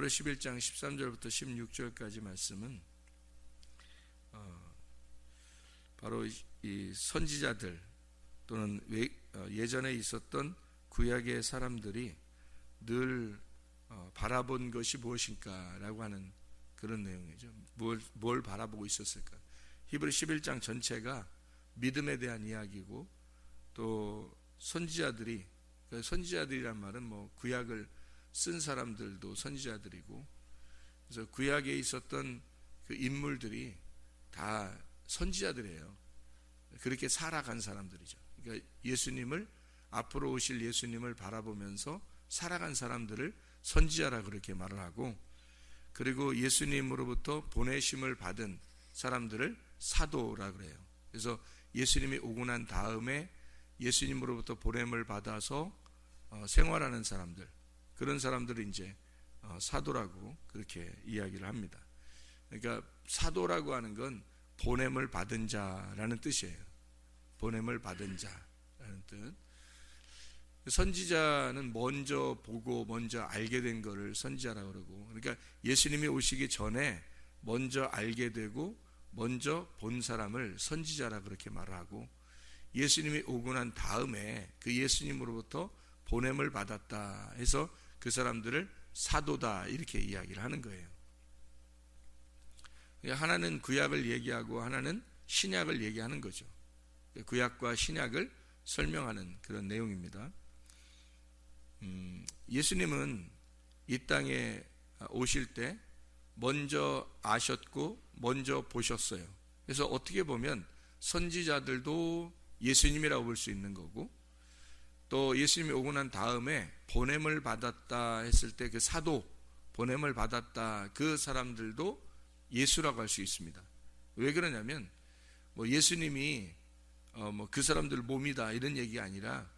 히브리 11장 13절부터 16절까지 말씀은 바로 이 선지자들 또는 예전에 있었던 구약의 사람들이 늘 바라본 것이 무엇인가라고 하는 그런 내용이죠. 뭘 바라보고 있었을까? 히브리 11장 전체가 믿음에 대한 이야기고, 또 선지자들이, 선지자들이란 말은 뭐 구약을 쓴 사람들도 선지자들이고, 그래서 구약에 있었던 그 인물들이 다 선지자들이에요. 그렇게 살아간 사람들이죠. 그러니까 예수님을, 앞으로 오실 예수님을 바라보면서 살아간 사람들을 선지자라 그렇게 말을 하고, 그리고 예수님으로부터 보내심을 받은 사람들을 사도라 그래요. 그래서 예수님이 오고 난 다음에 예수님으로부터 보냄을 받아서 생활하는 사람들, 그런 사람들을 이제 사도라고 그렇게 이야기를 합니다. 그러니까 사도라고 하는 건 보냄을 받은 자라는 뜻이에요. 보냄을 받은 자라는 뜻. 선지자는 먼저 보고 먼저 알게 된 거를 선지자라고 그러고, 그러니까 예수님이 오시기 전에 먼저 알게 되고 먼저 본 사람을 선지자라 그렇게 말하고, 예수님이 오고 난 다음에 그 예수님으로부터 보냄을 받았다 해서 그 사람들을 사도다 이렇게 이야기를 하는 거예요. 하나는 구약을 얘기하고 하나는 신약을 얘기하는 거죠. 구약과 신약을 설명하는 그런 내용입니다. 예수님은 이 땅에 오실 때 먼저 아셨고 먼저 보셨어요. 그래서 어떻게 보면 선지자들도 예수님이라고 볼 수 있는 거고, 또 예수님이 오고 난 다음에 보냄을 받았다 했을 때 그 사도, 보냄을 받았다 그 사람들도 예수라고 할 수 있습니다. 왜 그러냐면 뭐 예수님이 그 사람들 몸이다 이런 얘기가 아니라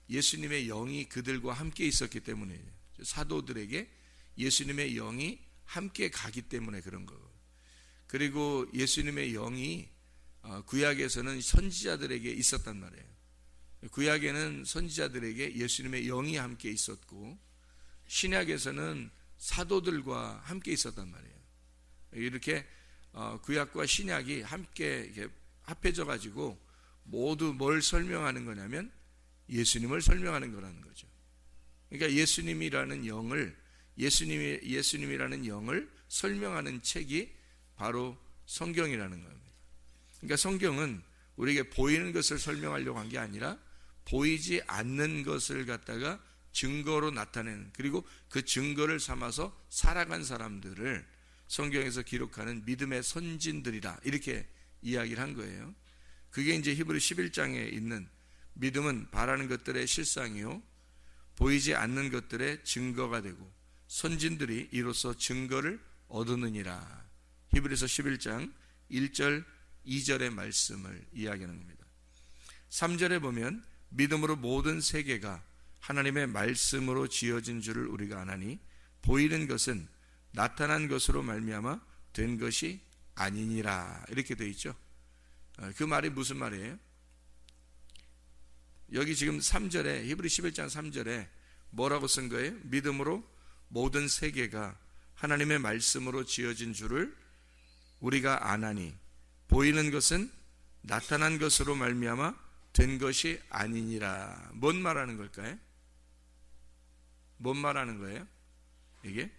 예수님의 영이 그들과 함께 있었기 때문에, 사도들에게 예수님의 영이 함께 가기 때문에 그런 거고, 그리고 예수님의 영이 구약에서는 선지자들에게 있었단 말이에요. 구약에는 선지자들에게 예수님의 영이 함께 있었고, 신약에서는 사도들과 함께 있었단 말이에요. 이렇게 구약과 신약이 함께 이렇게 합해져 가지고 모두 뭘 설명하는 거냐면 예수님을 설명하는 거라는 거죠. 그러니까 예수님이라는 영을, 예수님이라는 영을 설명하는 책이 바로 성경이라는 겁니다. 그러니까 성경은 우리에게 보이는 것을 설명하려고 한 게 아니라 보이지 않는 것을 갖다가 증거로 나타내는, 그리고 그 증거를 삼아서 살아간 사람들을 성경에서 기록하는 믿음의 선진들이다 이렇게 이야기를 한 거예요. 그게 이제 히브리 11장에 있는 믿음은 바라는 것들의 실상이요 보이지 않는 것들의 증거가 되고 선진들이 이로써 증거를 얻으느니라. 히브리서 11장 1절 2절의 말씀을 이야기하는 겁니다. 3절에 보면 믿음으로 모든 세계가 하나님의 말씀으로 지어진 줄을 우리가 아나니 보이는 것은 나타난 것으로 말미암아 된 것이 아니니라 이렇게 되어 있죠. 그 말이 무슨 말이에요? 여기 지금 3절에, 히브리 11장 3절에 뭐라고 쓴 거예요? 믿음으로 모든 세계가 하나님의 말씀으로 지어진 줄을 우리가 아나니 보이는 것은 나타난 것으로 말미암아 된 것이 아니니라. 뭔 말하는 걸까요? 뭔 말하는 거예요? 이게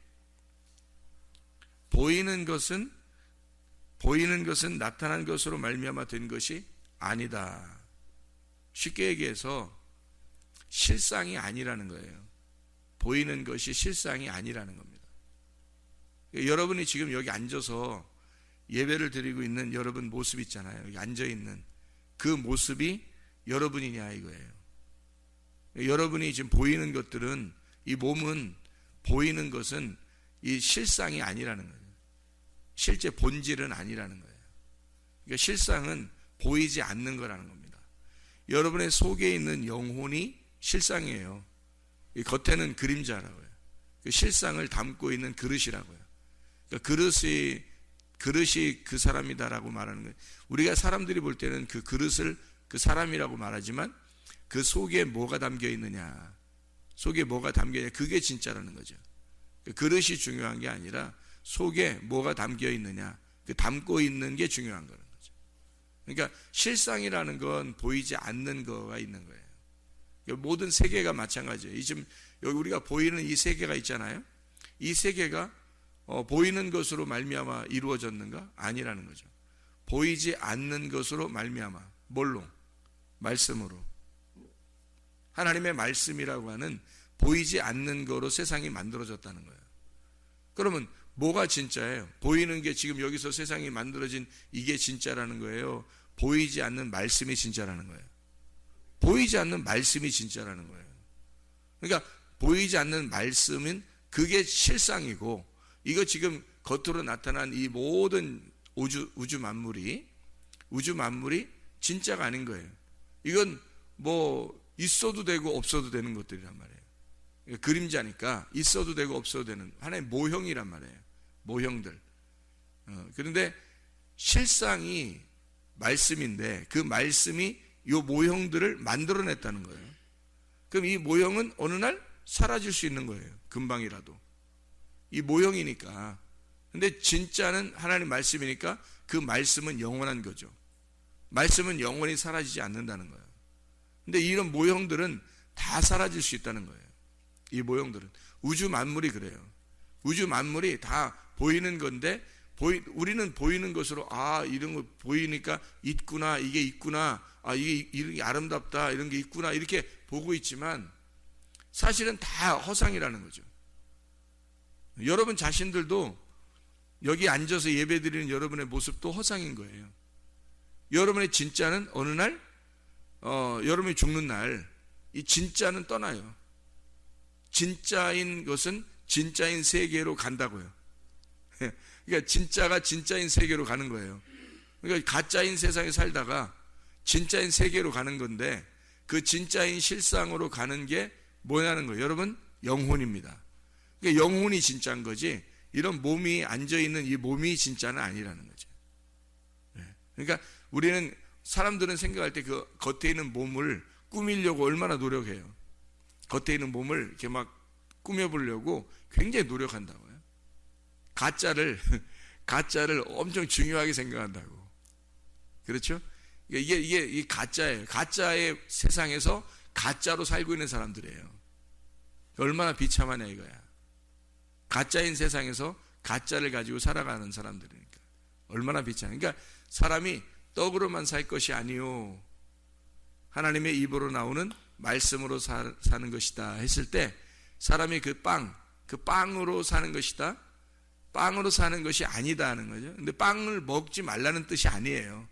보이는 것은 나타난 것으로 말미암아 된 것이 아니다. 쉽게 얘기해서 실상이 아니라는 거예요. 보이는 것이 실상이 아니라는 겁니다. 여러분이 지금 여기 앉아서 예배를 드리고 있는 여러분 모습 있잖아요. 여기 앉아있는 그 모습이 여러분이냐 이거예요. 여러분이 지금 보이는 것들은, 이 몸은 보이는 것은 이 실상이 아니라는 거예요. 실제 본질은 아니라는 거예요. 그러니까 실상은 보이지 않는 거라는 겁니다. 여러분의 속에 있는 영혼이 실상이에요. 이 겉에는 그림자라고요. 그 실상을 담고 있는 그릇이라고요. 그러니까 그릇이 그 사람이다라고 말하는 거예요. 우리가 사람들이 볼 때는 그 그릇을 그 사람이라고 말하지만 그 속에 뭐가 담겨 있느냐, 속에 뭐가 담겨 있느냐, 그게 진짜라는 거죠. 그 그릇이 중요한 게 아니라 속에 뭐가 담겨 있느냐, 그 담고 있는 게 중요한 거는 거죠. 그러니까 실상이라는 건 보이지 않는 거가 있는 거예요. 모든 세계가 마찬가지예요. 지금 여기 우리가 보이는 이 세계가 있잖아요. 이 세계가 보이는 것으로 말미암아 이루어졌는가? 아니라는 거죠. 보이지 않는 것으로 말미암아. 뭘로? 말씀으로. 하나님의 말씀이라고 하는 보이지 않는 거로 세상이 만들어졌다는 거예요. 그러면 뭐가 진짜예요? 보이는 게 지금 여기서 세상이 만들어진 이게 진짜라는 거예요? 보이지 않는 말씀이 진짜라는 거예요? 보이지 않는 말씀이 진짜라는 거예요. 그러니까 보이지 않는 말씀은 그게 실상이고, 이거 지금 겉으로 나타난 이 모든 우주 만물이 진짜가 아닌 거예요. 이건 뭐 있어도 되고 없어도 되는 것들이란 말이에요. 그림자니까 있어도 되고 없어도 되는 하나의 모형이란 말이에요. 모형들. 그런데 실상이 말씀인데 그 말씀이 이 모형들을 만들어냈다는 거예요. 그럼 이 모형은 어느 날 사라질 수 있는 거예요. 금방이라도. 이 모형이니까. 근데 진짜는 하나님 말씀이니까 그 말씀은 영원한 거죠. 말씀은 영원히 사라지지 않는다는 거예요. 근데 이런 모형들은 다 사라질 수 있다는 거예요. 이 모형들은. 우주 만물이 그래요. 우주 만물이 다 보이는 건데 우리는 보이는 것으로 이런 거 보이니까 있구나, 이게 있구나, 이게 이런 게 아름답다, 이런 게 있구나 이렇게 보고 있지만 사실은 다 허상이라는 거죠. 여러분 자신들도 여기 앉아서 예배드리는 여러분의 모습도 허상인 거예요. 여러분의 진짜는 어느 날 여러분이 죽는 날 이 진짜는 떠나요. 진짜인 것은 진짜인 세계로 간다고요. 그러니까 진짜가 진짜인 세계로 가는 거예요. 그러니까 가짜인 세상에 살다가 진짜인 세계로 가는 건데 그 진짜인 실상으로 가는 게 뭐냐는 거예요. 여러분, 영혼입니다. 그러니까 영혼이 진짜인 거지 이런 몸이 앉아있는 이 몸이 진짜는 아니라는 거죠. 그러니까 우리는 사람들은 생각할 때 그 겉에 있는 몸을 꾸미려고 얼마나 노력해요. 겉에 있는 몸을 이렇게 막 꾸며보려고 굉장히 노력한다고요. 가짜를 엄청 중요하게 생각한다고. 그렇죠? 이게 이 가짜예요. 가짜의 세상에서 가짜로 살고 있는 사람들이에요. 얼마나 비참하냐 이거야. 가짜인 세상에서 가짜를 가지고 살아가는 사람들이니까 얼마나 비참해. 그러니까 사람이 떡으로만 살 것이 아니요 하나님의 입으로 나오는 말씀으로 사는 것이다 했을 때 사람이 그 빵으로 사는 것이다, 빵으로 사는 것이 아니다 하는 거죠. 근데 빵을 먹지 말라는 뜻이 아니에요.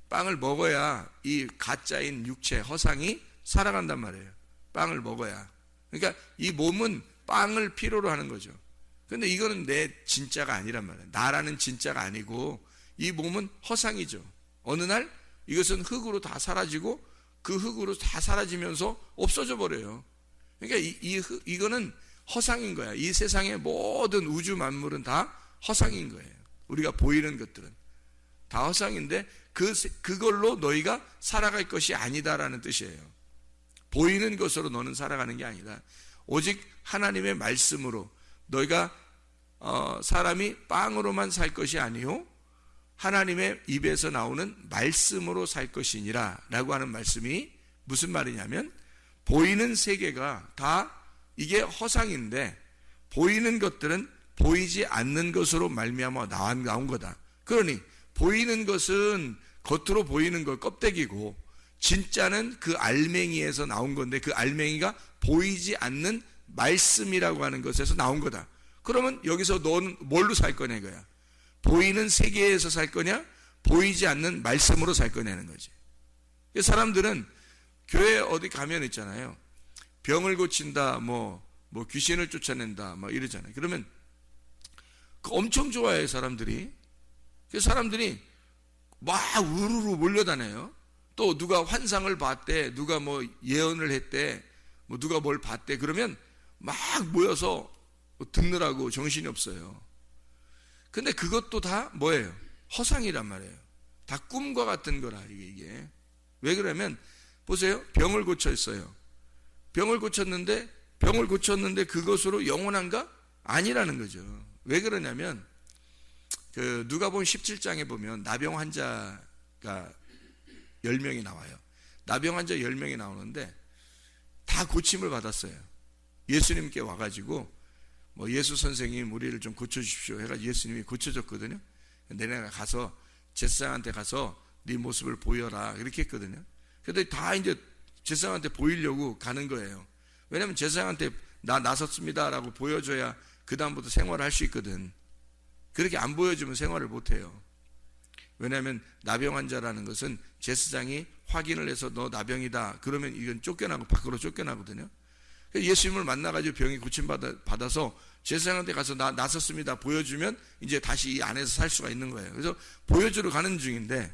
빵을 먹어야 이 가짜인 육체, 허상이 살아간단 말이에요. 빵을 먹어야. 그러니까 이 몸은 빵을 필요로 하는 거죠. 근데 이거는 내 진짜가 아니란 말이에요. 나라는 진짜가 아니고 이 몸은 허상이죠. 어느 날 이것은 흙으로 다 사라지고 그 흙으로 다 사라지면서 없어져 버려요. 그러니까 이거는 허상인 거야. 이 세상의 모든 우주 만물은 다 허상인 거예요. 우리가 보이는 것들은 다 허상인데 그걸로 너희가 살아갈 것이 아니다라는 뜻이에요. 보이는 것으로 너는 살아가는 게 아니다. 오직 하나님의 말씀으로 너희가 사람이 빵으로만 살 것이 아니요 하나님의 입에서 나오는 말씀으로 살 것이니라 라고 하는 말씀이 무슨 말이냐면 보이는 세계가 다 이게 허상인데 보이는 것들은 보이지 않는 것으로 말미암아 나온 거다. 그러니 보이는 것은 겉으로 보이는 것 껍데기고 진짜는 그 알맹이에서 나온 건데 그 알맹이가 보이지 않는 말씀이라고 하는 것에서 나온 거다. 그러면 여기서 너는 뭘로 살 거냐 이거야. 보이는 세계에서 살 거냐 보이지 않는 말씀으로 살 거냐는 거지. 사람들은 교회 어디 가면 있잖아요. 병을 고친다, 뭐 귀신을 쫓아낸다, 막 이러잖아요. 그러면 엄청 좋아해요, 사람들이. 사람들이 막 우르르 몰려다녀요. 또 누가 환상을 봤대, 누가 뭐 예언을 했대, 뭐 누가 뭘 봤대, 그러면 막 모여서 듣느라고 정신이 없어요. 근데 그것도 다 뭐예요? 허상이란 말이에요. 다 꿈과 같은 거라, 이게. 왜 그러면, 보세요. 병을 고쳤어요. 병을 고쳤는데 그것으로 영원한가? 아니라는 거죠. 왜 그러냐면 그 누가복음 17장에 보면 나병 환자가 10명이 나와요. 나병 환자 10명이 나오는데 다 고침을 받았어요. 예수님께 와가지고 뭐 예수 선생님 우리를 좀 고쳐주십시오 해가지고 예수님이 고쳐줬거든요. 내가 가서 제사장한테 가서 네 모습을 보여라 이렇게 했거든요. 근데 다 이제 제사장한테 보이려고 가는 거예요. 왜냐하면 제사장한테 나 나섰습니다 라고 보여줘야 그 다음부터 생활을 할 수 있거든. 그렇게 안 보여주면 생활을 못해요. 왜냐하면 나병 환자라는 것은 제사장이 확인을 해서 너 나병이다 그러면 이건 쫓겨나고 밖으로 쫓겨나거든요. 예수님을 만나가지고 병이 고침받아서 제사장한테 가서 나 나섰습니다 보여주면 이제 다시 이 안에서 살 수가 있는 거예요. 그래서 보여주러 가는 중인데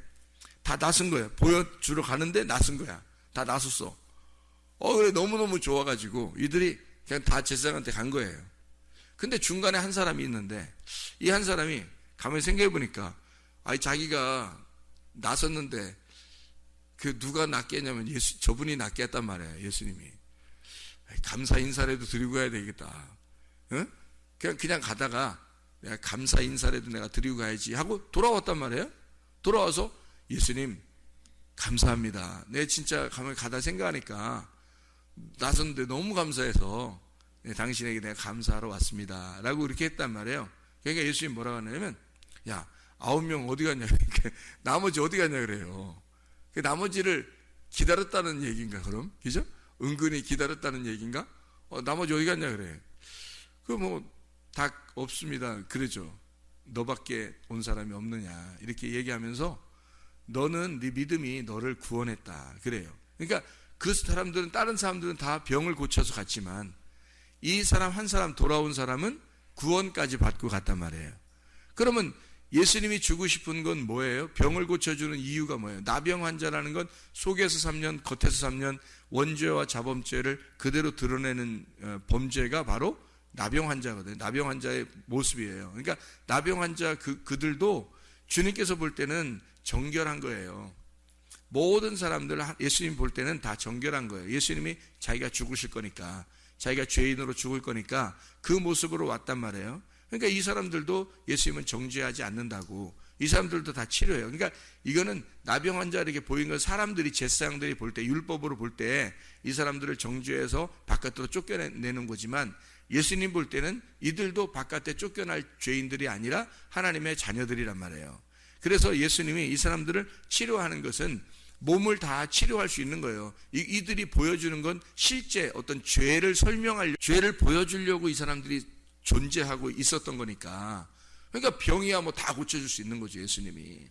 다 나선 거예요. 보여주러 가는데 나선 거야. 다 나섰어. 그래 너무너무 좋아가지고 이들이 그냥 다 제사장한테 간 거예요. 근데 중간에 한 사람이 있는데 이 한 사람이 가만히 생각해 보니까 자기가 나섰는데 그 누가 낫게 했냐면 저분이 낫게 했단 말이에요. 예수님이. 감사 인사라도 드리고 가야 되겠다. 응? 그냥 가다가 내가 감사 인사라도 내가 드리고 가야지 하고 돌아왔단 말이에요. 돌아와서 예수님 감사합니다. 내가 진짜 가만히 가다 생각하니까 나섰는데 너무 감사해서 당신에게 내가 감사하러 왔습니다 라고 이렇게 했단 말이에요. 그러니까 예수님 뭐라고 하냐면 야 9명 어디 갔냐 나머지 어디 갔냐 그래요. 그 나머지를 기다렸다는 얘기인가 그럼? 그죠? 은근히 기다렸다는 얘기인가? 나머지 어디 갔냐 그래. 그 뭐 다 없습니다 그러죠. 너밖에 온 사람이 없느냐 이렇게 얘기하면서 너는 네 믿음이 너를 구원했다 그래요. 그러니까 그 사람들은 다른 사람들은 다 병을 고쳐서 갔지만 이 사람 한 사람 돌아온 사람은 구원까지 받고 갔단 말이에요. 그러면 예수님이 주고 싶은 건 뭐예요? 병을 고쳐주는 이유가 뭐예요? 나병 환자라는 건 속에서 3년 겉에서 3년 원죄와 자범죄를 그대로 드러내는 범죄가 바로 나병 환자거든요. 나병 환자의 모습이에요. 그러니까 나병 환자 그들도 주님께서 볼 때는 정결한 거예요. 모든 사람들 예수님 볼 때는 다 정결한 거예요. 예수님이 자기가 죽으실 거니까 자기가 죄인으로 죽을 거니까 그 모습으로 왔단 말이에요. 그러니까 이 사람들도 예수님은 정죄하지 않는다고 이 사람들도 다 치료해요. 그러니까 이거는 나병 환자 이렇게 보이는 건 사람들이 제사장들이 볼 때 율법으로 볼 때 이 사람들을 정죄해서 바깥으로 쫓겨내는 거지만 예수님 볼 때는 이들도 바깥에 쫓겨날 죄인들이 아니라 하나님의 자녀들이란 말이에요. 그래서 예수님이 이 사람들을 치료하는 것은 몸을 다 치료할 수 있는 거예요. 이들이 보여주는 건 실제 어떤 죄를 죄를 보여주려고 이 사람들이 존재하고 있었던 거니까. 그러니까 병이야 뭐 다 고쳐줄 수 있는 거죠 예수님이.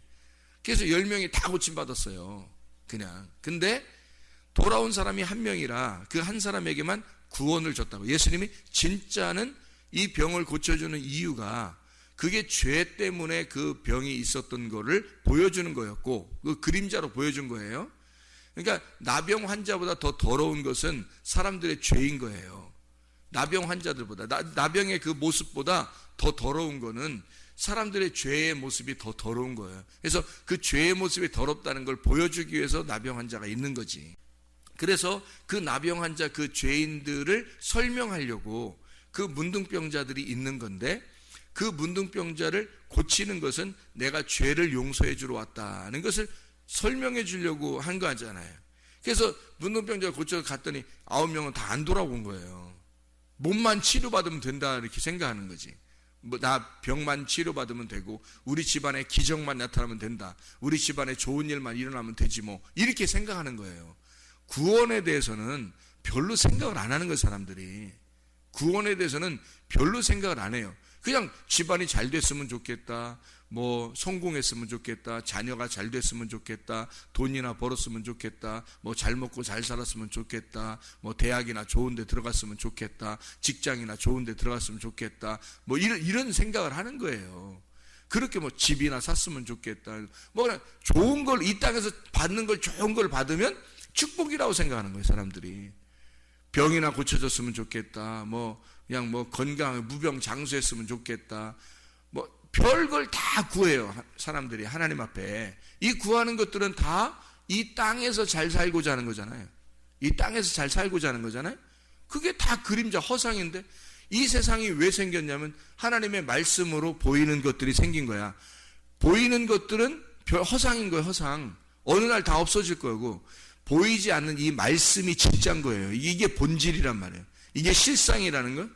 그래서 10명이 다 고침받았어요 그냥. 근데 돌아온 사람이 한 명이라 그 한 사람에게만 구원을 줬다고. 예수님이 진짜는 이 병을 고쳐주는 이유가 그게 죄 때문에 그 병이 있었던 거를 보여주는 거였고 그 그림자로 보여준 거예요. 그러니까 나병 환자보다 더 더러운 것은 사람들의 죄인 거예요. 나병 환자들보다 나병의 그 모습보다 더 더러운 거는 사람들의 죄의 모습이 더 더러운 거예요. 그래서 그 죄의 모습이 더럽다는 걸 보여주기 위해서 나병 환자가 있는 거지. 그래서 그 나병 환자 그 죄인들을 설명하려고 그 문둥병자들이 있는 건데 그 문둥병자를 고치는 것은 내가 죄를 용서해 주러 왔다는 것을 설명해 주려고 한 거잖아요. 그래서 문둥병자를 고쳐 갔더니 9명은 다 안 돌아온 거예요. 몸만 치료받으면 된다 이렇게 생각하는 거지. 뭐 나 병만 치료받으면 되고 우리 집안에 기적만 나타나면 된다. 우리 집안에 좋은 일만 일어나면 되지 뭐 이렇게 생각하는 거예요. 구원에 대해서는 별로 생각을 안 하는 거예요 사람들이. 구원에 대해서는 별로 생각을 안 해요. 그냥 집안이 잘 됐으면 좋겠다, 뭐 성공했으면 좋겠다, 자녀가 잘 됐으면 좋겠다, 돈이나 벌었으면 좋겠다, 뭐 잘 먹고 잘 살았으면 좋겠다, 뭐 대학이나 좋은 데 들어갔으면 좋겠다, 직장이나 좋은 데 들어갔으면 좋겠다, 뭐 이런 생각을 하는 거예요. 그렇게 뭐 집이나 샀으면 좋겠다, 뭐 그냥 좋은 걸 이 땅에서 받는 걸 좋은 걸 받으면 축복이라고 생각하는 거예요 사람들이. 병이나 고쳐졌으면 좋겠다, 뭐 그냥 뭐 건강 무병장수했으면 좋겠다, 뭐 별걸 다 구해요 사람들이 하나님 앞에. 이 구하는 것들은 다 이 땅에서 잘 살고자 하는 거잖아요. 이 땅에서 잘 살고자 하는 거잖아요. 그게 다 그림자 허상인데 이 세상이 왜 생겼냐면 하나님의 말씀으로 보이는 것들이 생긴 거야. 보이는 것들은 허상인 거예요. 허상. 어느 날 다 없어질 거고, 보이지 않는 이 말씀이 진짜인 거예요. 이게 본질이란 말이에요. 이게 실상이라는 거.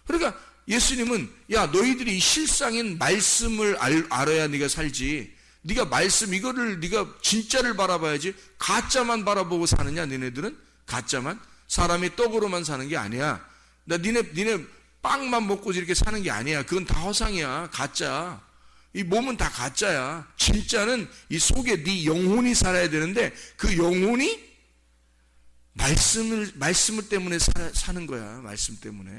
그러니까 예수님은 야, 너희들이 이 실상인 말씀을 알아야 네가 살지. 네가 말씀 이거를 네가 진짜를 바라봐야지. 가짜만 바라보고 사느냐? 너네들은 가짜만, 사람이 떡으로만 사는 게 아니야. 니네 빵만 먹고 이렇게 사는 게 아니야. 그건 다 허상이야. 가짜. 이 몸은 다 가짜야. 진짜는 이 속에 네 영혼이 살아야 되는데, 그 영혼이 말씀을 때문에 사는 거야. 말씀 때문에.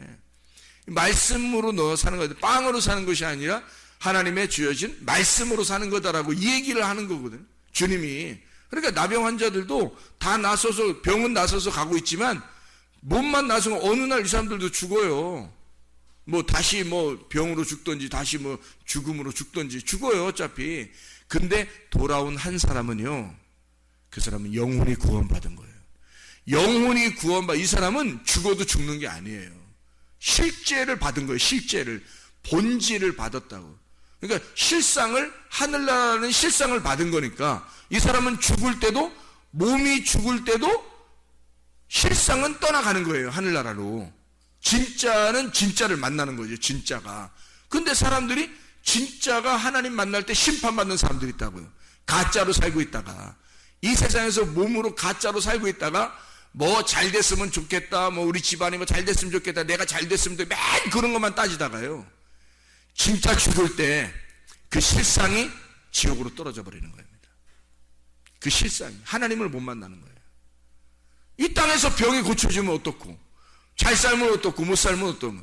말씀으로 너 사는 거야. 빵으로 사는 것이 아니라 하나님의 주어진 말씀으로 사는 거다라고 이 얘기를 하는 거거든, 주님이. 그러니까 나병 환자들도 다 나서서, 병은 나서서 가고 있지만 몸만 나서면 어느 날 이 사람들도 죽어요. 다시 병으로 죽든지 다시 죽음으로 죽든지 죽어요, 어차피. 근데 돌아온 한 사람은요, 그 사람은 영혼이 구원받은 거예요. 영혼이 이 사람은 죽어도 죽는 게 아니에요. 실제를 받은 거예요. 실제를, 본질을 받았다고. 그러니까 실상을, 하늘나라는 실상을 받은 거니까 이 사람은 죽을 때도, 몸이 죽을 때도 실상은 떠나가는 거예요. 하늘나라로. 진짜는 진짜를 만나는 거죠. 진짜가. 근데 사람들이 진짜가 하나님 만날 때 심판받는 사람들이 있다고요. 가짜로 살고 있다가, 이 세상에서 몸으로 가짜로 살고 있다가 잘 됐으면 좋겠다, 우리 집안이 잘 됐으면 좋겠다, 내가 잘 됐으면 좋겠다, 맨 그런 것만 따지다가요, 진짜 죽을 때 그 실상이 지옥으로 떨어져 버리는 겁니다. 그 실상이 하나님을 못 만나는 거예요. 이 땅에서 병이 고쳐지면 어떻고, 잘 살면 어떻고, 못 살면 어떻고,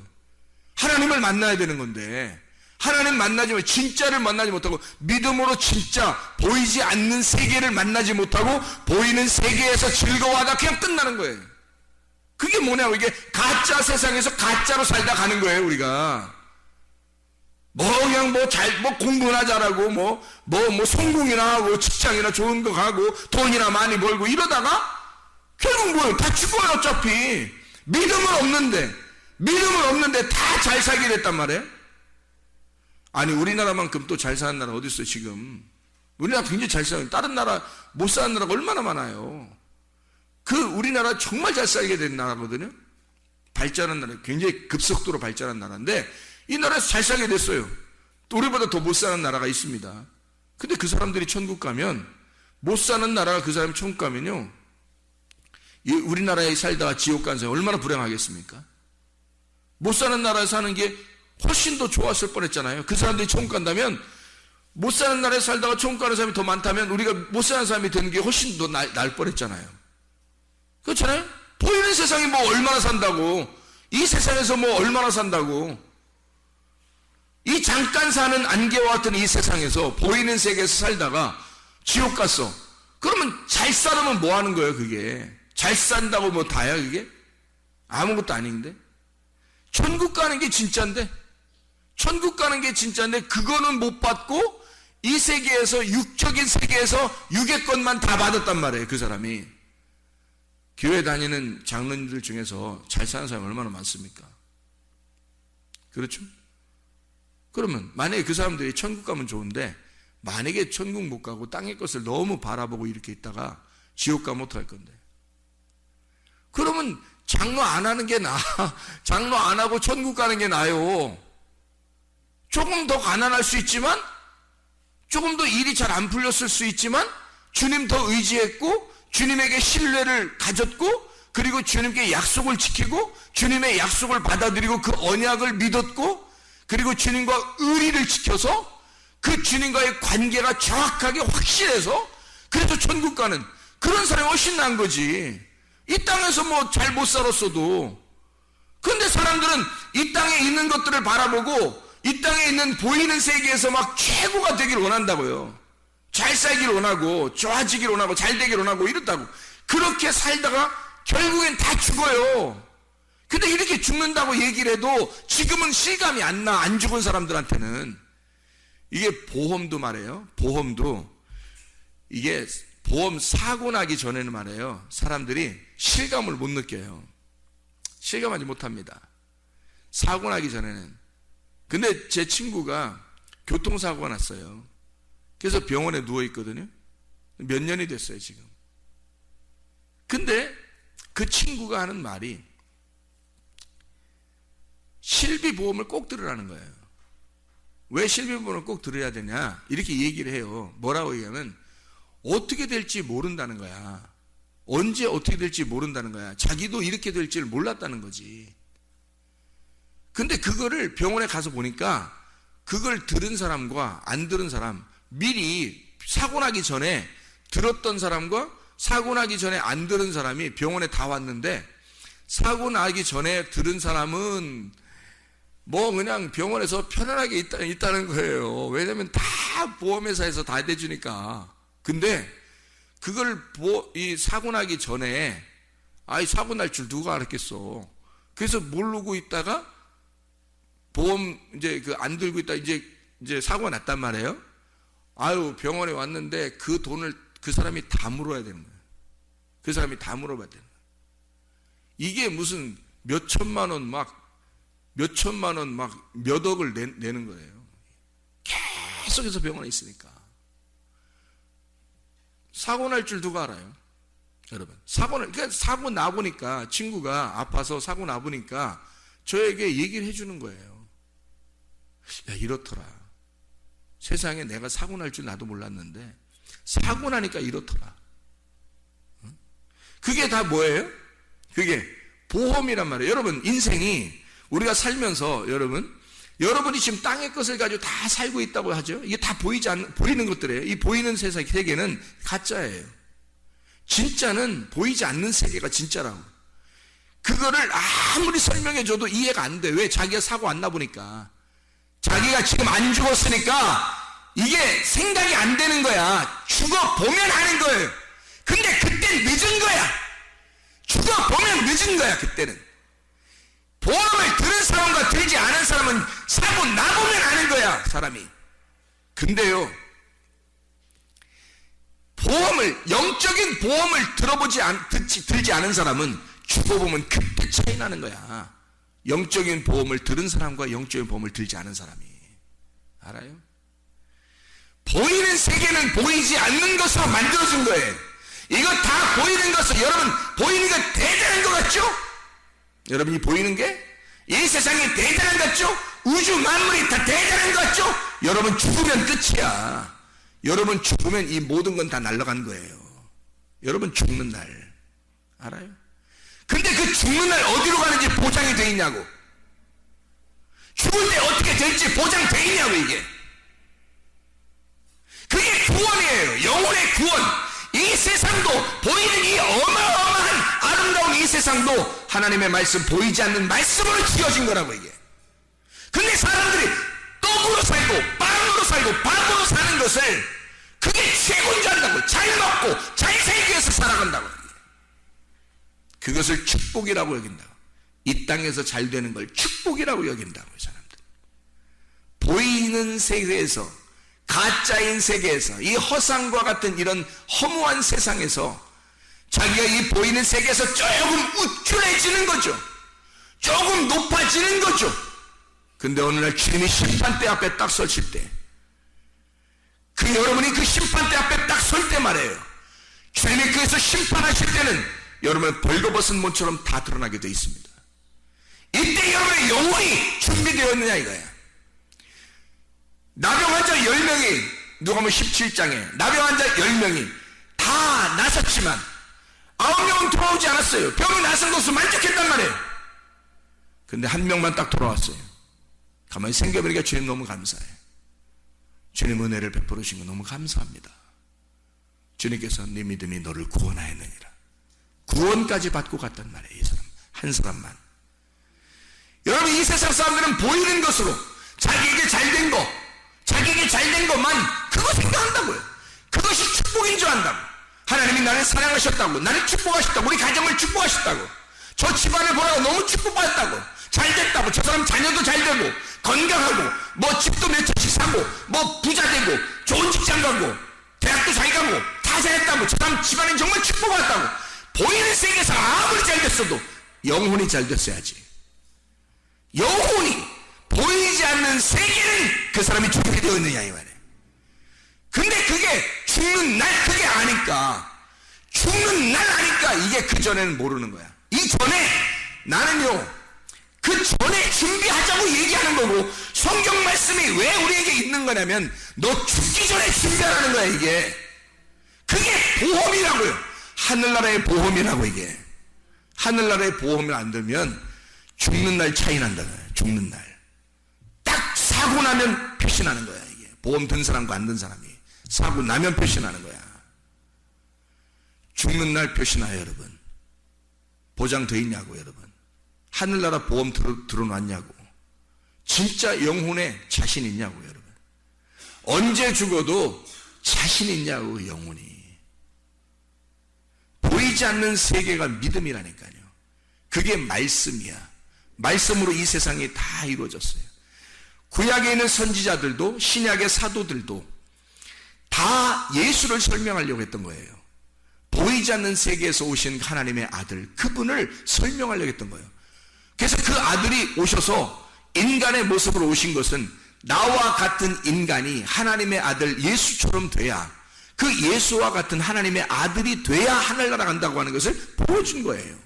하나님을 만나야 되는 건데, 하나님 만나지만, 진짜를 만나지 못하고, 믿음으로 진짜 보이지 않는 세계를 만나지 못하고 보이는 세계에서 즐거워하다 그냥 끝나는 거예요. 그게 뭐냐고. 이게 가짜 세상에서 가짜로 살다 가는 거예요. 우리가 그냥 공부나 잘하고 성공이나 하고 직장이나 좋은 거 가고 돈이나 많이 벌고 이러다가 결국 뭐예요? 다 죽어요. 어차피 믿음은 없는데 다 잘 살게 됐단 말이에요. 아니, 우리나라만큼 또 잘 사는 나라 어디 있어요? 지금 우리나라 굉장히 잘 사는, 다른 나라 못 사는 나라가 얼마나 많아요. 우리나라 정말 잘 살게 된 나라거든요. 발전한 나라, 굉장히 급속도로 발전한 나라인데 이 나라에서 잘 살게 됐어요. 또 우리보다 더 못 사는 나라가 있습니다. 근데 그 사람들이 천국 가면, 못 사는 나라가 그 사람이 천국 가면요, 우리나라에 살다가 지옥 간 사람이 얼마나 불행하겠습니까? 못 사는 나라에 사는 게 훨씬 더 좋았을 뻔했잖아요. 그 사람들이 천국 간다면, 못 사는 나라에 살다가 천국 가는 사람이 더 많다면 우리가 못 사는 사람이 되는 게 훨씬 더 날 뻔했잖아요. 그렇잖아요? 보이는 세상이 얼마나 산다고, 이 세상에서 얼마나 산다고. 이 잠깐 사는 안개와 같은 이 세상에서, 보이는 세계에서 살다가 지옥 갔어. 그러면 잘 살으면 뭐 하는 거예요? 그게 잘 산다고 다야? 그게 아무것도 아닌데. 천국 가는 게 진짜인데, 그거는 못 받고 이 세계에서, 육적인 세계에서 육의 것만 다 받았단 말이에요. 그 사람이. 교회 다니는 장로님들 중에서 잘 사는 사람이 얼마나 많습니까? 그렇죠? 그러면 만약에 그 사람들이 천국 가면 좋은데, 만약에 천국 못 가고 땅의 것을 너무 바라보고 이렇게 있다가 지옥 가면 어떡할 건데? 그러면 장로 안 하는 게 나아. 장로 안 하고 천국 가는 게 나아요. 조금 더 가난할 수 있지만, 조금 더 일이 잘 안 풀렸을 수 있지만, 주님 더 의지했고 주님에게 신뢰를 가졌고, 그리고 주님께 약속을 지키고 주님의 약속을 받아들이고 그 언약을 믿었고, 그리고 주님과 의리를 지켜서 그 주님과의 관계가 정확하게 확실해서 그래서 천국 가는 그런 사람이 훨씬 나은 거지. 이 땅에서 잘 못 살았어도. 근데 사람들은 이 땅에 있는 것들을 바라보고 이 땅에 있는 보이는 세계에서 최고가 되길 원한다고요. 잘 살길 원하고, 좋아지길 원하고, 잘 되길 원하고 이렇다고. 그렇게 살다가 결국엔 다 죽어요. 근데 이렇게 죽는다고 얘기를 해도 지금은 실감이 안 나. 안 죽은 사람들한테는. 이게 보험도 말이에요. 보험도 이게 보험 사고 나기 전에는 말이에요, 사람들이 실감을 못 느껴요. 실감하지 못합니다. 사고 나기 전에는. 근데 제 친구가 교통사고가 났어요. 그래서 병원에 누워있거든요. 몇 년이 됐어요 지금. 근데 그 친구가 하는 말이 실비보험을 꼭 들으라는 거예요. 왜 실비보험을 꼭 들어야 되냐 이렇게 얘기를 해요. 뭐라고 얘기하면 어떻게 될지 모른다는 거야. 언제 어떻게 될지 모른다는 거야. 자기도 이렇게 될 줄 몰랐다는 거지. 근데 그거를 병원에 가서 보니까 그걸 들은 사람과 안 들은 사람, 미리 사고 나기 전에 들었던 사람과 사고 나기 전에 안 들은 사람이 병원에 다 왔는데, 사고 나기 전에 들은 사람은 뭐 그냥 병원에서 편안하게 있다는 거예요. 왜냐면 다 보험회사에서 다 대주니까. 근데 그걸 이 사고 나기 전에 사고 날 줄 누가 알았겠어. 그래서 모르고 있다가 보험 이제 안 들고 있다 이제 사고가 났단 말이에요. 병원에 왔는데 그 돈을 그 사람이 다 물어야 되는 거예요. 그 사람이 다 물어봐야 되는 거예요. 이게 무슨 몇 천만 원 몇 억을 내는 거예요. 계속해서 병원에 있으니까. 사고 날 줄 누가 알아요? 여러분. 그러니까 사고 나보니까, 친구가 아파서 사고 나보니까 저에게 얘기를 해주는 거예요. 야, 이렇더라. 세상에 내가 사고 날 줄 나도 몰랐는데 사고 나니까 이렇더라. 그게 다 뭐예요? 그게 보험이란 말이에요. 여러분, 인생이 우리가 살면서 여러분이 지금 땅의 것을 가지고 다 살고 있다고 하죠. 이게 다 보이는 것들이에요. 이 보이는 세계는 가짜예요. 진짜는 보이지 않는 세계가 진짜라고. 그거를 아무리 설명해줘도 이해가 안 돼. 왜? 자기가 사고 안 나보니까. 자기가 지금 안 죽었으니까 이게 생각이 안 되는 거야. 죽어보면 하는 거예요. 근데 그땐 늦은 거야. 죽어보면 늦은 거야, 그때는. 보험을 들은 사람과 들지 않은 사람은 사고 나보면 아는 거야, 사람이. 근데요, 영적인 보험을 들지 않은 사람은 죽어보면 그때 차이 나는 거야. 영적인 보험을 들은 사람과 영적인 보험을 들지 않은 사람이. 알아요? 보이는 세계는 보이지 않는 것으로 만들어진 거예요. 이거 다 보이는 것을, 여러분, 보이는 게 대단한 것 같죠? 여러분이 보이는 게 이 세상이 대단한 것 같죠? 우주 만물이 다 대단한 것 같죠? 여러분 죽으면 끝이야. 여러분 죽으면 이 모든 건 다 날아간 거예요. 여러분 죽는 날. 알아요? 근데 그 죽는 날 어디로 가는지 보장이 돼 있냐고. 죽을 때 어떻게 될지 보장돼 있냐고, 이게. 그게 구원이에요. 영혼의 구원. 이 세상도, 보이는 이 어마어마한 아름다운 이 세상도 하나님의 말씀, 보이지 않는 말씀으로 지어진 거라고, 이게. 근데 사람들이 떡으로 살고 빵으로 살고 밥으로 사는 것을 그게 최고인 줄 안다고. 잘 먹고 잘 살기 위해서 살아간다고. 그것을 축복이라고 여긴다고. 이 땅에서 잘 되는 걸 축복이라고 여긴다고, 사람들. 보이는 세계에서, 가짜인 세계에서, 이 허상과 같은 이런 허무한 세상에서 자기가 이 보이는 세계에서 조금 우쭐해지는 거죠. 조금 높아지는 거죠. 근데 어느 날 주님이 심판대 앞에 딱 서실 때, 여러분이 그 심판대 앞에 딱 설 때 말이에요. 주님이 그에서 심판하실 때는 여러분은 벌거벗은 몸처럼 다 드러나게 되어 있습니다. 이때 여러분의 영혼이 준비되어 있느냐 이거야. 나병 환자 10명이, 누가복음 17장에 나병 환자 10명이 다 나섰지만 9명은 돌아오지 않았어요. 병이 나선 것을 만족했단 말이에요. 근데 한 명만 딱 돌아왔어요. 가만히 생각해보니까 주님 너무 감사해요. 주님 은혜를 베풀어 주신 거 너무 감사합니다. 주님께서 네 믿음이 너를 구원하였느니라. 구원까지 받고 갔단 말이에요. 이 사람 한 사람만. 여러분, 이 세상 사람들은 보이는 것으로 자기에게 잘된 거, 자기에게 잘된 것만 그거 생각한다고요. 그것이 축복인 줄 안다고. 하나님이 나를 사랑하셨다고, 나를 축복하셨다고, 우리 가정을 축복하셨다고, 저 집안을 보라고 너무 축복받았다고, 잘됐다고, 저 사람 자녀도 잘되고 건강하고 뭐 집도 몇 채씩 사고 뭐 부자 되고 좋은 직장 가고 대학도 잘 가고 다 잘했다고, 저 사람 집안은 정말 축복받았다고. 보이는 세계에서 아무리 잘됐어도 영혼이 잘됐어야지. 영혼이 보이지 않는 세계는 그 사람이 죽게 되어 있느냐 이 말이에요. 근데 그게 죽는 날 그게 아니까, 죽는 날 아니까 이게 그 전에는 모르는 거야. 이 전에 나는요, 그 전에 준비하자고 얘기하는 거고, 성경 말씀이 왜 우리에게 있는 거냐면 너 죽기 전에 준비하라는 거야. 이게 그게 보험이라고요. 하늘나라의 보험이라고. 이게 하늘나라의 보험을 안 들면 죽는 날 차이 난다는 거야. 죽는 날 딱 사고 나면 표시나는 거야. 이게 보험 든 사람과 안 든 사람이 사고 나면 표시나는 거야. 죽는 날 표시나요 여러분? 보장 돼 있냐고 여러분? 하늘나라 보험 들어놨냐고? 진짜 영혼에 자신 있냐고 여러분? 언제 죽어도 자신 있냐고. 영혼이 보이지 않는 세계가 믿음이라니까요. 그게 말씀이야. 말씀으로 이 세상이 다 이루어졌어요. 구약에 있는 선지자들도 신약의 사도들도 다 예수를 설명하려고 했던 거예요. 보이지 않는 세계에서 오신 하나님의 아들, 그분을 설명하려고 했던 거예요. 그래서 그 아들이 오셔서 인간의 모습으로 오신 것은 나와 같은 인간이 하나님의 아들 예수처럼 돼야, 그 예수와 같은 하나님의 아들이 돼야 하늘나라 간다고 하는 것을 보여준 거예요.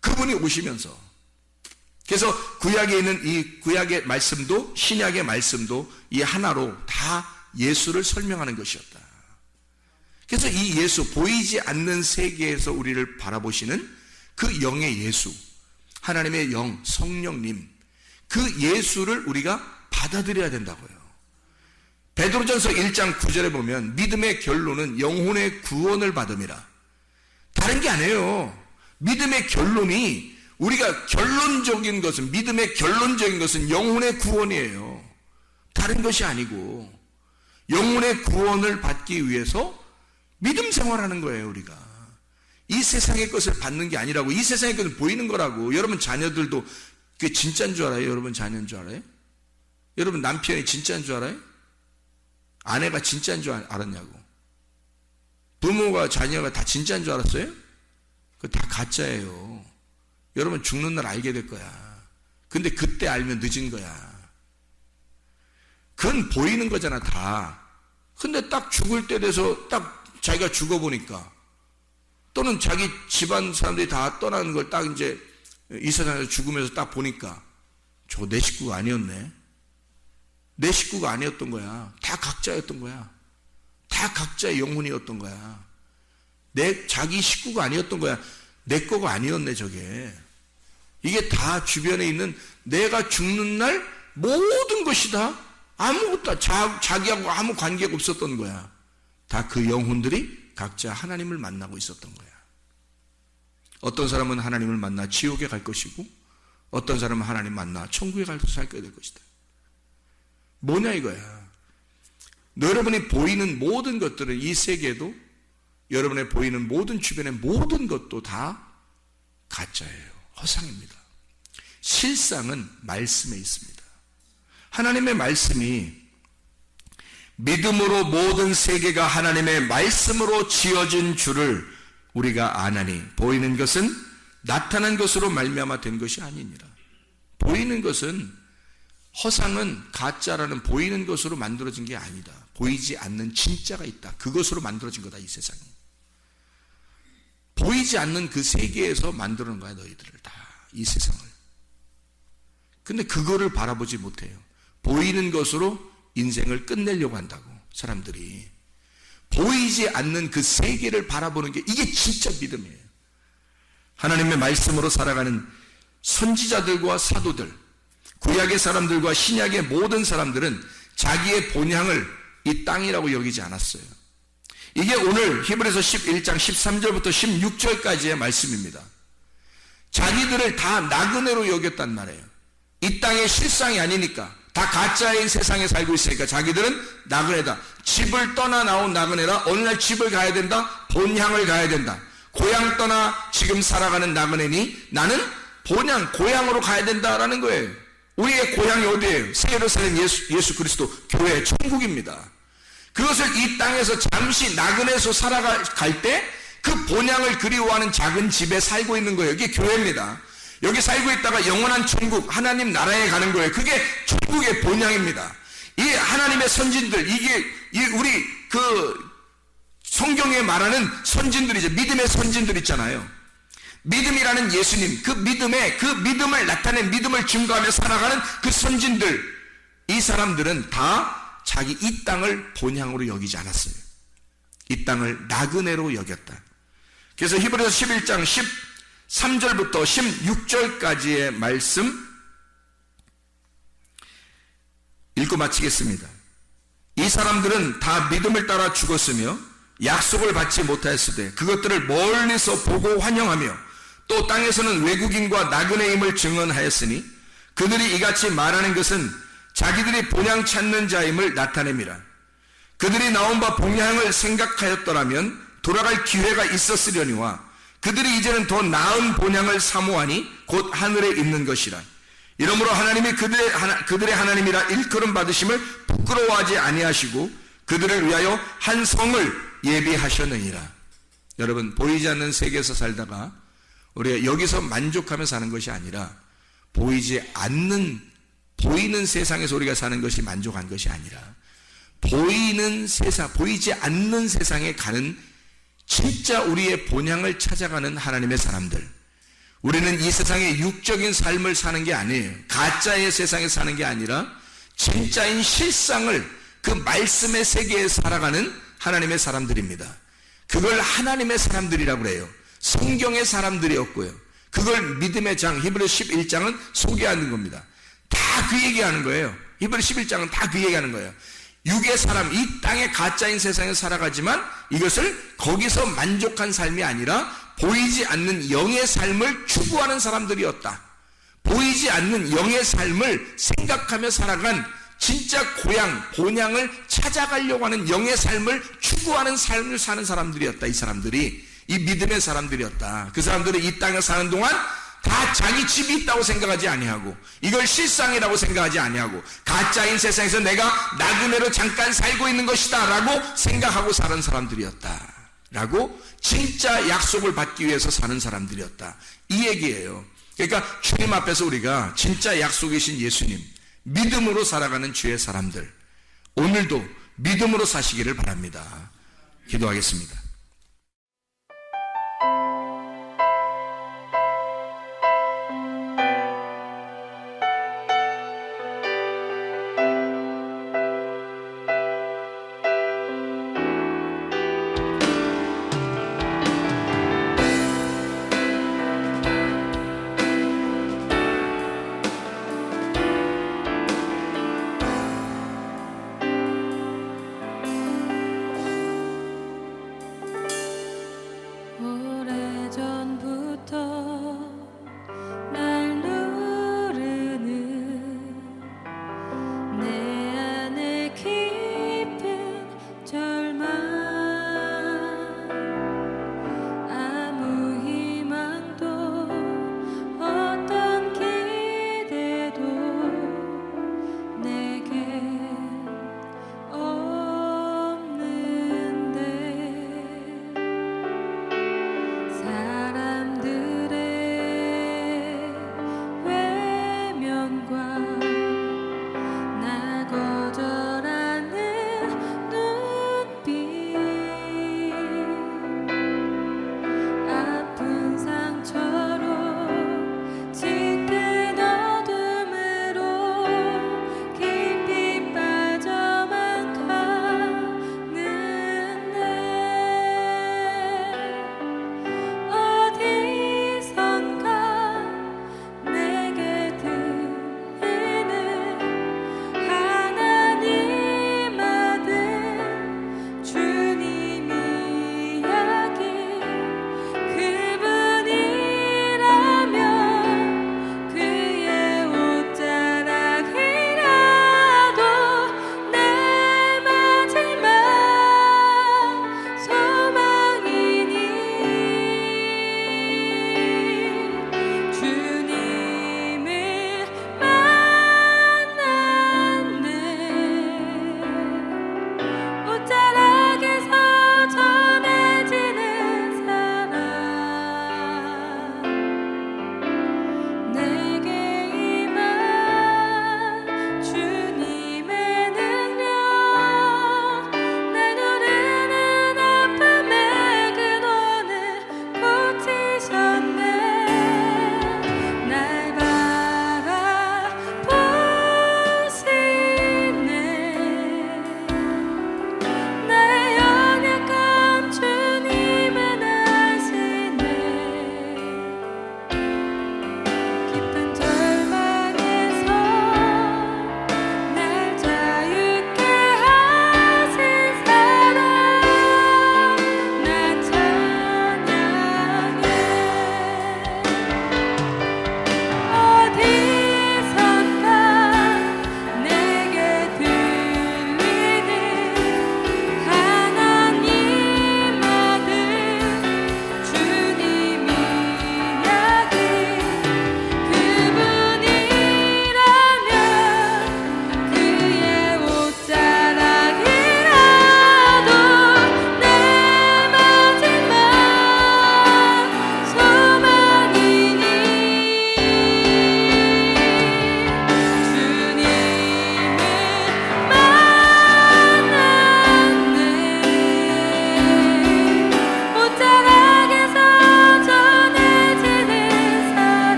그분이 오시면서. 그래서 구약에 있는 이 구약의 말씀도 신약의 말씀도 이 하나로 다 예수를 설명하는 것이었다. 그래서 이 예수, 보이지 않는 세계에서 우리를 바라보시는 그 영의 예수, 하나님의 영, 성령님, 그 예수를 우리가 받아들여야 된다고요. 베드로전서 1장 9절에 보면 믿음의 결론은 영혼의 구원을 받음이라. 다른 게 아니에요. 믿음의 결론이, 우리가 결론적인 것은, 믿음의 결론적인 것은 영혼의 구원이에요. 다른 것이 아니고 영혼의 구원을 받기 위해서 믿음 생활하는 거예요. 우리가 이 세상의 것을 받는 게 아니라고. 이 세상의 것은 보이는 거라고. 여러분 자녀들도 그게 진짜인 줄 알아요? 여러분 자녀인 줄 알아요? 여러분 남편이 진짜인 줄 알아요? 아내가 진짜인 줄 알았냐고. 부모가 자녀가 다 진짜인 줄 알았어요? 그거 다 가짜예요. 여러분 죽는 날 알게 될 거야. 근데 그때 알면 늦은 거야. 그건 보이는 거잖아 다. 근데 딱 죽을 때 돼서 딱 자기가 죽어보니까, 또는 자기 집안 사람들이 다 떠나는 걸 딱 이제 이 세상에서 죽으면서 딱 보니까 저 내 식구가 아니었네. 내 식구가 아니었던 거야. 다 각자였던 거야. 다 각자의 영혼이었던 거야. 자기 식구가 아니었던 거야. 내 거가 아니었네 저게. 이게 다 주변에 있는, 내가 죽는 날 모든 것이 다 아무것도 자기하고 아무 관계가 없었던 거야. 다 그 영혼들이 각자 하나님을 만나고 있었던 거야. 어떤 사람은 하나님을 만나 지옥에 갈 것이고, 어떤 사람은 하나님 만나 천국에 가서 살게 될 것이다. 뭐냐 이거야. 여러분이 보이는 모든 것들은, 이 세계도 여러분의 보이는 모든 주변의 모든 것도 다 가짜예요. 허상입니다. 실상은 말씀에 있습니다. 하나님의 말씀이, 믿음으로 모든 세계가 하나님의 말씀으로 지어진 줄을 우리가 아나니, 보이는 것은 나타난 것으로 말미암아 된 것이 아니니라. 보이는 것은, 허상은 가짜라는 보이는 것으로 만들어진 게 아니다. 보이지 않는 진짜가 있다. 그것으로 만들어진 거다 이 세상이. 보이지 않는 그 세계에서 만들어 놓은 거야 너희들을 다, 이 세상을. 근데 그거를 바라보지 못해요. 보이는 것으로 인생을 끝내려고 한다고. 사람들이 보이지 않는 그 세계를 바라보는 게, 이게 진짜 믿음이에요. 하나님의 말씀으로 살아가는 선지자들과 사도들, 구약의 사람들과 신약의 모든 사람들은 자기의 본향을 이 땅이라고 여기지 않았어요. 이게 오늘 히브리서 11장 13절부터 16절까지의 말씀입니다. 자기들을 다 나그네로 여겼단 말이에요. 이 땅의 실상이 아니니까, 다 가짜인 세상에 살고 있으니까 자기들은 나그네다. 집을 떠나 나온 나그네라. 어느 날 집을 가야 된다. 본향을 가야 된다. 고향 떠나 지금 살아가는 나그네니 나는 본향, 고향으로 가야 된다라는 거예요. 우리의 고향이 어디예요? 새 예루살렘 예수 그리스도 교회, 천국입니다. 그것을 이 땅에서 잠시 나그네에서 살아갈 때 그 본향을 그리워하는 작은 집에 살고 있는 거예요. 이게 교회입니다. 여기 살고 있다가 영원한 천국, 하나님 나라에 가는 거예요. 그게 천국의 본향입니다. 이 하나님의 선진들, 이게 우리 성경에 말하는 선진들이죠. 믿음의 선진들 있잖아요. 믿음이라는 예수님, 그 믿음을 나타낸, 믿음을 증거하며 살아가는 그 선진들, 이 사람들은 다 자기 이 땅을 본향으로 여기지 않았어요. 이 땅을 나그네로 여겼다. 그래서 히브리서 11장 13절부터 16절까지의 말씀 읽고 마치겠습니다. 이 사람들은 다 믿음을 따라 죽었으며 약속을 받지 못하였으되 그것들을 멀리서 보고 환영하며 또 땅에서는 외국인과 나그네임을 증언하였으니 그들이 이같이 말하는 것은 자기들이 본향 찾는 자임을 나타냅니다. 그들이 나온 바 본향을 생각하였더라면 돌아갈 기회가 있었으려니와 그들이 이제는 더 나은 본향을 사모하니 곧 하늘에 있는 것이라. 이러므로 하나님이 그들의 하나님이라 일컬음 받으심을 부끄러워하지 아니하시고 그들을 위하여 한 성을 예비하셨느니라. 여러분, 보이지 않는 세계에서 살다가 우리가 여기서 만족하며 사는 것이 아니라 보이는 세상에서 우리가 사는 것이 만족한 것이 아니라 보이지 않는 세상에 가는 진짜 우리의 본향을 찾아가는 하나님의 사람들. 우리는 이 세상의 육적인 삶을 사는 게 아니에요. 가짜의 세상에 사는 게 아니라 진짜인 실상을, 그 말씀의 세계에 살아가는 하나님의 사람들입니다. 그걸 하나님의 사람들이라고 그래요. 성경의 사람들이었고요. 그걸 믿음의 장, 히브리서 11장은 소개하는 겁니다. 다 그 얘기하는 거예요. 히브리서 11장은 다 그 얘기하는 거예요. 육의 사람, 이 땅의 가짜인 세상에 살아가지만 이것을 거기서 만족한 삶이 아니라 보이지 않는 영의 삶을 추구하는 사람들이었다. 보이지 않는 영의 삶을 생각하며 살아간 진짜 고향, 본향을 찾아가려고 하는 영의 삶을 추구하는 삶을 사는 사람들이었다. 이 사람들이, 이 믿음의 사람들이었다. 그 사람들은 이 땅에 사는 동안 다 자기 집이 있다고 생각하지 아니하고 이걸 실상이라고 생각하지 아니하고 가짜인 세상에서 내가 나그네로 잠깐 살고 있는 것이다 라고 생각하고 사는 사람들이었다 라고, 진짜 약속을 받기 위해서 사는 사람들이었다, 이 얘기예요. 그러니까 주님 앞에서 우리가 진짜 약속이신 예수님, 믿음으로 살아가는 주의 사람들, 오늘도 믿음으로 사시기를 바랍니다. 기도하겠습니다.